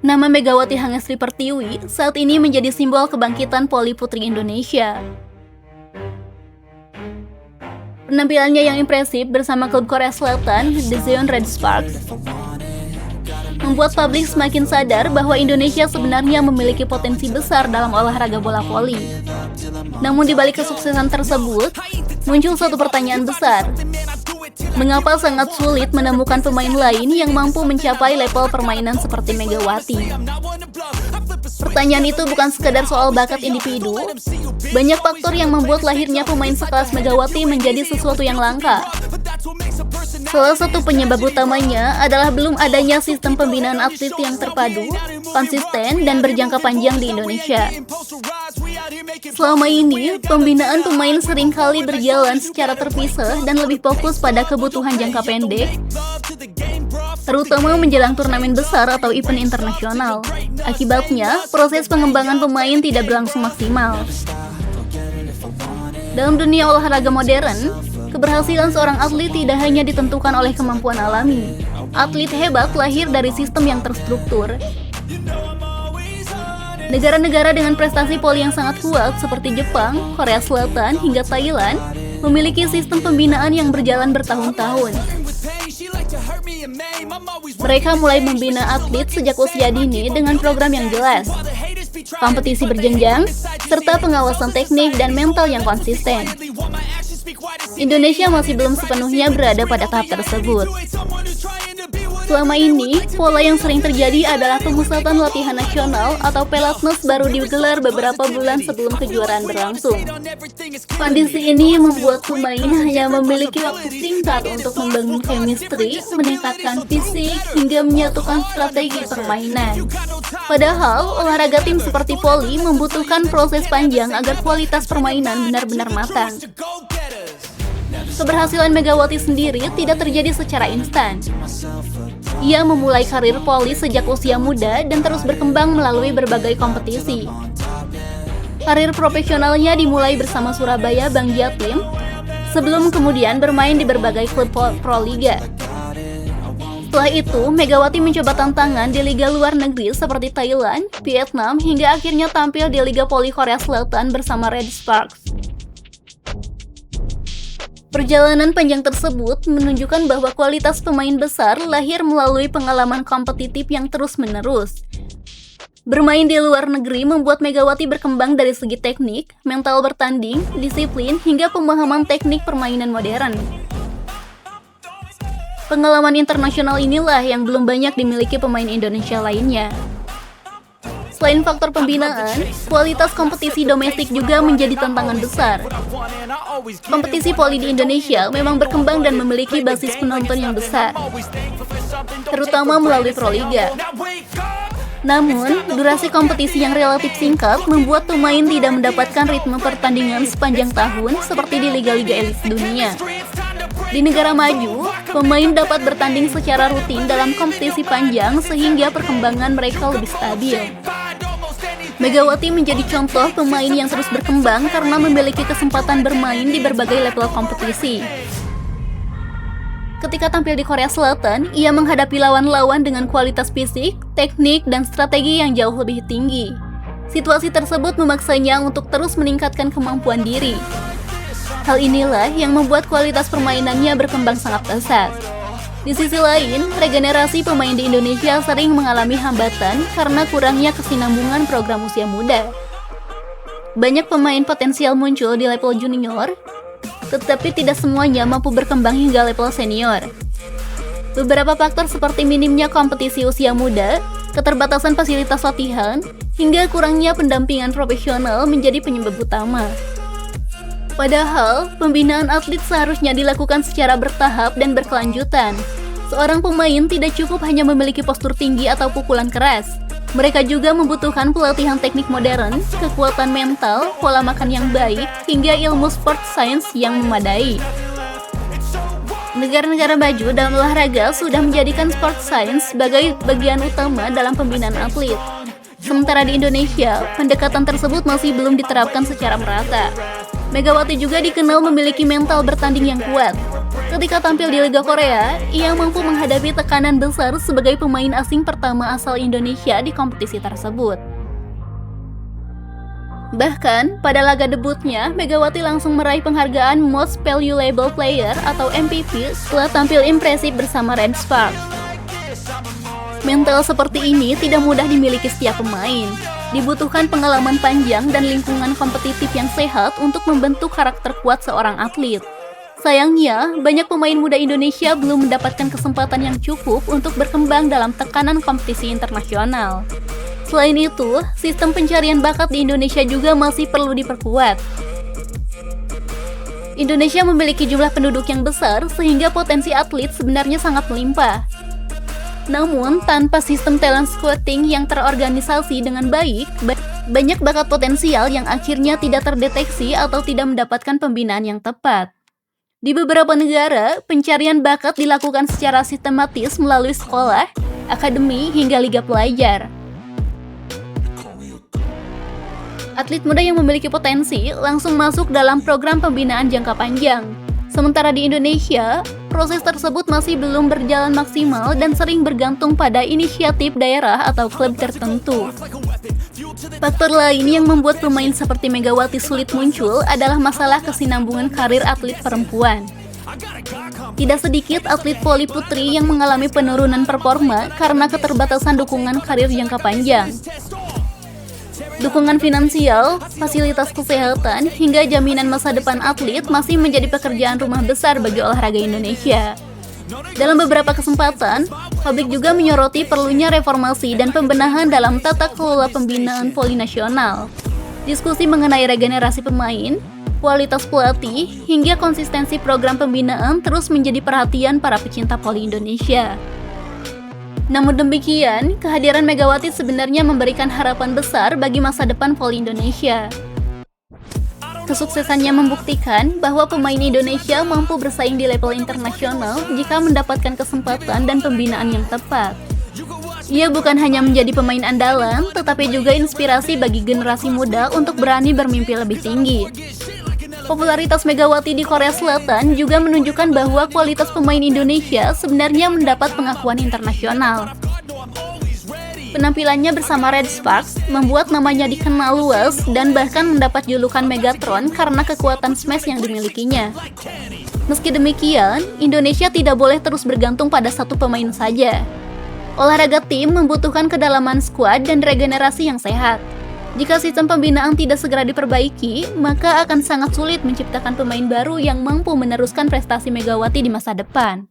Nama Megawati Hangestri Pertiwi saat ini menjadi simbol kebangkitan voli putri Indonesia. Penampilannya yang impresif bersama klub Korea Selatan, Daejeon Red Sparks, membuat publik semakin sadar bahwa Indonesia sebenarnya memiliki potensi besar dalam olahraga bola voli. Namun di balik kesuksesan tersebut, muncul suatu pertanyaan besar. Mengapa sangat sulit menemukan pemain lain yang mampu mencapai level permainan seperti Megawati? Pertanyaan itu bukan sekadar soal bakat individu. Banyak faktor yang membuat lahirnya pemain sekelas Megawati menjadi sesuatu yang langka. Salah satu penyebab utamanya adalah belum adanya sistem pembinaan atlet yang terpadu, konsisten, dan berjangka panjang di Indonesia. Selama ini, pembinaan pemain seringkali berjalan secara terpisah dan lebih fokus pada kebutuhan jangka pendek, terutama menjelang turnamen besar atau event internasional. Akibatnya, proses pengembangan pemain tidak berlangsung maksimal. Dalam dunia olahraga modern, keberhasilan seorang atlet tidak hanya ditentukan oleh kemampuan alami. Atlet hebat lahir dari sistem yang terstruktur. Negara-negara dengan prestasi voli yang sangat kuat seperti Jepang, Korea Selatan, hingga Thailand memiliki sistem pembinaan yang berjalan bertahun-tahun. Mereka mulai membina atlet sejak usia dini dengan program yang jelas, kompetisi berjenjang, serta pengawasan teknik dan mental yang konsisten. Indonesia masih belum sepenuhnya berada pada tahap tersebut. Selama ini, pola yang sering terjadi adalah pemusatan latihan nasional atau Pelatnas baru digelar beberapa bulan sebelum kejuaraan berlangsung. Kondisi ini membuat pemain hanya memiliki waktu singkat untuk membangun chemistry, meningkatkan fisik, hingga menyatukan strategi permainan. Padahal, olahraga tim seperti voli membutuhkan proses panjang agar kualitas permainan benar-benar matang. Keberhasilan Megawati sendiri tidak terjadi secara instan. Ia memulai karir voli sejak usia muda dan terus berkembang melalui berbagai kompetisi. Karir profesionalnya dimulai bersama Surabaya Bang Jatim, sebelum kemudian bermain di berbagai klub Proliga. Setelah itu, Megawati mencoba tantangan di liga luar negeri seperti Thailand, Vietnam, hingga akhirnya tampil di Liga Voli Korea Selatan bersama Red Sparks. Perjalanan panjang tersebut menunjukkan bahwa kualitas pemain besar lahir melalui pengalaman kompetitif yang terus-menerus. Bermain di luar negeri membuat Megawati berkembang dari segi teknik, mental bertanding, disiplin, hingga pemahaman teknik permainan modern. Pengalaman internasional inilah yang belum banyak dimiliki pemain Indonesia lainnya. Selain faktor pembinaan, kualitas kompetisi domestik juga menjadi tantangan besar. Kompetisi voli di Indonesia memang berkembang dan memiliki basis penonton yang besar, terutama melalui Proliga. Namun, durasi kompetisi yang relatif singkat membuat pemain tidak mendapatkan ritme pertandingan sepanjang tahun seperti di liga-liga elit dunia. Di negara maju, pemain dapat bertanding secara rutin dalam kompetisi panjang sehingga perkembangan mereka lebih stabil. Megawati menjadi contoh pemain yang terus berkembang karena memiliki kesempatan bermain di berbagai level kompetisi. Ketika tampil di Korea Selatan, ia menghadapi lawan-lawan dengan kualitas fisik, teknik, dan strategi yang jauh lebih tinggi. Situasi tersebut memaksanya untuk terus meningkatkan kemampuan diri. Hal inilah yang membuat kualitas permainannya berkembang sangat pesat. Di sisi lain, regenerasi pemain di Indonesia sering mengalami hambatan karena kurangnya kesinambungan program usia muda. Banyak pemain potensial muncul di level junior, tetapi tidak semuanya mampu berkembang hingga level senior. Beberapa faktor seperti minimnya kompetisi usia muda, keterbatasan fasilitas latihan, hingga kurangnya pendampingan profesional menjadi penyebab utama. Padahal, pembinaan atlet seharusnya dilakukan secara bertahap dan berkelanjutan. Seorang pemain tidak cukup hanya memiliki postur tinggi atau pukulan keras. Mereka juga membutuhkan pelatihan teknik modern, kekuatan mental, pola makan yang baik, hingga ilmu sport science yang memadai. Negara-negara maju dalam olahraga sudah menjadikan sport science sebagai bagian utama dalam pembinaan atlet. Sementara di Indonesia, pendekatan tersebut masih belum diterapkan secara merata. Megawati juga dikenal memiliki mental bertanding yang kuat. Ketika tampil di Liga Korea, ia mampu menghadapi tekanan besar sebagai pemain asing pertama asal Indonesia di kompetisi tersebut. Bahkan, pada laga debutnya, Megawati langsung meraih penghargaan Most Valuable Player atau MVP setelah tampil impresif bersama Red Sparks. Mental seperti ini tidak mudah dimiliki setiap pemain. Dibutuhkan pengalaman panjang dan lingkungan kompetitif yang sehat untuk membentuk karakter kuat seorang atlet. Sayangnya, banyak pemain muda Indonesia belum mendapatkan kesempatan yang cukup untuk berkembang dalam tekanan kompetisi internasional. Selain itu, sistem pencarian bakat di Indonesia juga masih perlu diperkuat. Indonesia memiliki jumlah penduduk yang besar sehingga potensi atlet sebenarnya sangat melimpah. Namun, tanpa sistem talent scouting yang terorganisasi dengan baik, banyak bakat potensial yang akhirnya tidak terdeteksi atau tidak mendapatkan pembinaan yang tepat. Di beberapa negara, pencarian bakat dilakukan secara sistematis melalui sekolah, akademi, hingga liga pelajar. Atlet muda yang memiliki potensi langsung masuk dalam program pembinaan jangka panjang. Sementara di Indonesia, proses tersebut masih belum berjalan maksimal dan sering bergantung pada inisiatif daerah atau klub tertentu. Faktor lain yang membuat pemain seperti Megawati sulit muncul adalah masalah kesinambungan karir atlet perempuan. Tidak sedikit atlet voli putri yang mengalami penurunan performa karena keterbatasan dukungan karir jangka panjang. Dukungan finansial, fasilitas kesehatan, hingga jaminan masa depan atlet masih menjadi pekerjaan rumah besar bagi olahraga Indonesia. Dalam beberapa kesempatan, publik juga menyoroti perlunya reformasi dan pembenahan dalam tata kelola pembinaan voli nasional. Diskusi mengenai regenerasi pemain, kualitas pelatih, hingga konsistensi program pembinaan terus menjadi perhatian para pecinta voli Indonesia. Namun demikian, kehadiran Megawati sebenarnya memberikan harapan besar bagi masa depan voli Indonesia. Kesuksesannya membuktikan bahwa pemain Indonesia mampu bersaing di level internasional jika mendapatkan kesempatan dan pembinaan yang tepat. Ia bukan hanya menjadi pemain andalan, tetapi juga inspirasi bagi generasi muda untuk berani bermimpi lebih tinggi. Popularitas Megawati di Korea Selatan juga menunjukkan bahwa kualitas pemain Indonesia sebenarnya mendapat pengakuan internasional. Penampilannya bersama Red Sparks membuat namanya dikenal luas dan bahkan mendapat julukan Megatron karena kekuatan smash yang dimilikinya. Meski demikian, Indonesia tidak boleh terus bergantung pada satu pemain saja. Olahraga tim membutuhkan kedalaman skuad dan regenerasi yang sehat. Jika sistem pembinaan tidak segera diperbaiki, maka akan sangat sulit menciptakan pemain baru yang mampu meneruskan prestasi Megawati di masa depan.